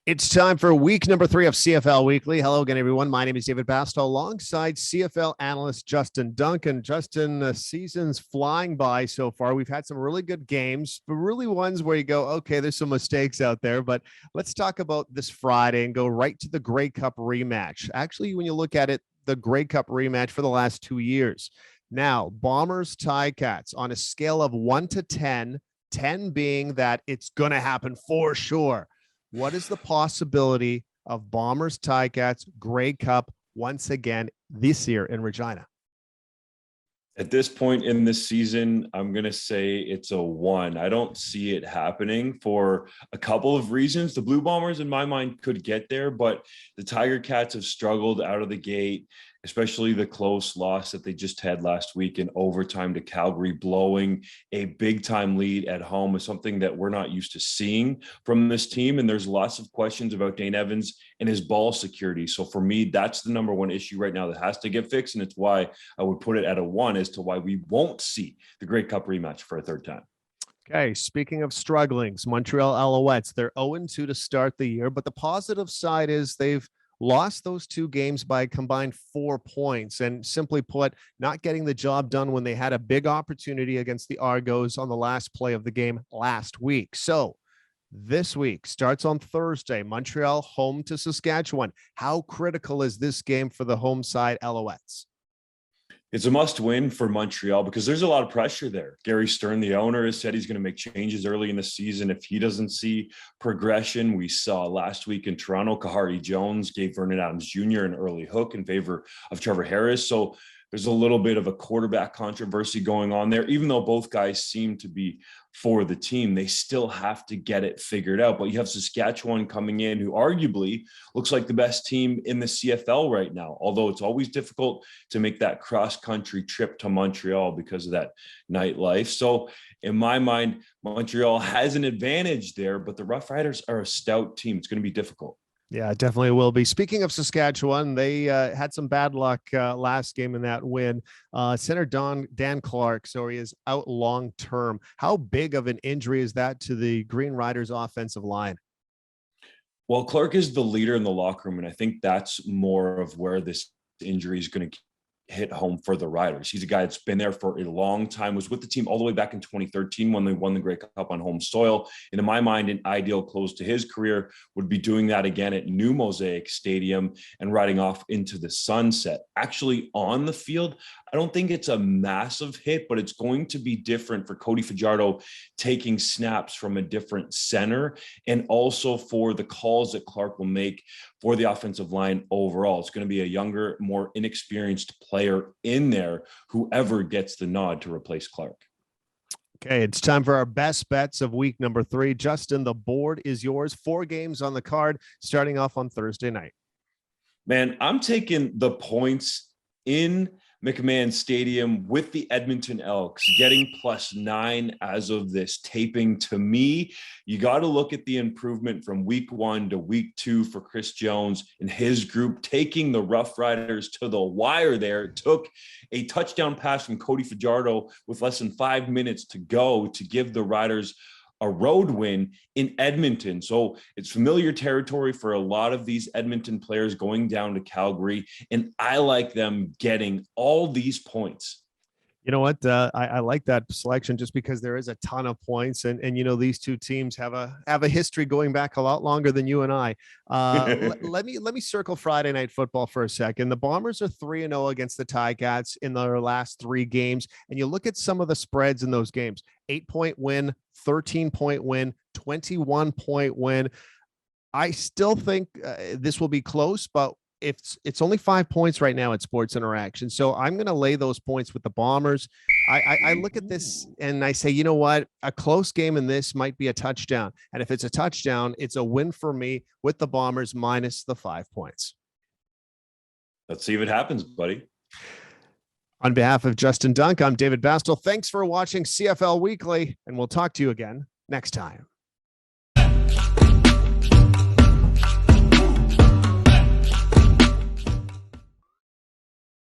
It's time for week number 3 of CFL Weekly. Hello again, everyone. My name is David Basto, alongside CFL analyst Justin Duncan. Justin, the season's flying by so far. We've had some really good games, but really ones where you go, okay, there's some mistakes out there. But let's talk about this Friday and go right to the Grey Cup rematch. Actually, when you look at it, the Grey Cup rematch for the last 2 years. Now, Bombers, Ticats on a scale of 1 to 10, 10 being that it's going to happen for sure. What is the possibility of Bombers, Ticats, Grey Cup once again this year in Regina? At this point in this season, I'm going to say it's a 1. I don't see it happening for a couple of reasons. The Blue Bombers, in my mind, could get there, but the Tiger Cats have struggled out of the gate, especially the close loss that they just had last week in overtime to Calgary. Blowing a big-time lead at home is something that we're not used to seeing from this team, and there's lots of questions about Dane Evans and his ball security. So for me, that's the number one issue right now that has to get fixed, and it's why I would put it at a 1 as to why we won't see the Grey Cup rematch for a third time. Okay, speaking of strugglings, Montreal Alouettes, they're 0-2 to start the year, but the positive side is they've lost those 2 games by a combined 4 points, and simply put, not getting the job done when they had a big opportunity against the Argos on the last play of the game last week. So this week starts on Thursday, Montreal home to Saskatchewan. How critical is this game for the home side Alouettes? It's a must win for Montreal because there's a lot of pressure there. Gary Stern, the owner, has said he's going to make changes early in the season if he doesn't see progression. We saw last week in Toronto, Kahari Jones gave Vernon Adams Jr. an early hook in favor of Trevor Harris. So there's a little bit of a quarterback controversy going on there. Even though both guys seem to be for the team, they still have to get it figured out. But you have Saskatchewan coming in, who arguably looks like the best team in the CFL right now, although it's always difficult to make that cross-country trip to Montreal because of that nightlife. So in my mind, Montreal has an advantage there, but the Roughriders are a stout team. It's going to be difficult. Yeah, it definitely will be. Speaking of Saskatchewan, they had some bad luck last game in that win. Center Dan Clark, so he is out long term. How big of an injury is that to the Green Riders offensive line? Well, Clark is the leader in the locker room, and I think that's more of where this injury is going to hit home for the Riders. He's a guy that's been there for a long time, was with the team all the way back in 2013 when they won the Grey Cup on home soil. And in my mind, an ideal close to his career would be doing that again at New Mosaic Stadium and riding off into the sunset. Actually, on the field, I don't think it's a massive hit, but it's going to be different for Cody Fajardo taking snaps from a different center, and also for the calls that Clark will make for the offensive line overall. It's going to be a younger, more inexperienced player in there, whoever gets the nod to replace Clark. Okay, it's time for our best bets of week number 3. Justin, the board is yours. 4 games on the card, starting off on Thursday night. Man, I'm taking the points in McMahon Stadium with the Edmonton Elks, getting +9 as of this taping. To me, you got to look at the improvement from week 1 to week 2 for Chris Jones and his group, taking the Roughriders to the wire there. It took a touchdown pass from Cody Fajardo with less than 5 minutes to go to give the Riders a road win in Edmonton. So it's familiar territory for a lot of these Edmonton players going down to Calgary, and I like them getting all these points. You know what? I like that selection just because there is a ton of points, and you know, these two teams have a history going back a lot longer than you and I. Let me circle Friday Night Football for a second. The Bombers are 3-0 against the Ticats in their last 3 games, and you look at some of the spreads in those games: 8-point win, 13-point win, 21-point win. I still think this will be close, but it's only 5 points right now at Sports Interaction. So I'm going to lay those points with the Bombers. I look at this and I say, you know what? A close game in this might be a touchdown. And if it's a touchdown, it's a win for me with the Bombers minus the 5 points. Let's see if it happens, buddy. On behalf of Justin Dunk, I'm David Bastel. Thanks for watching CFL Weekly, and we'll talk to you again next time.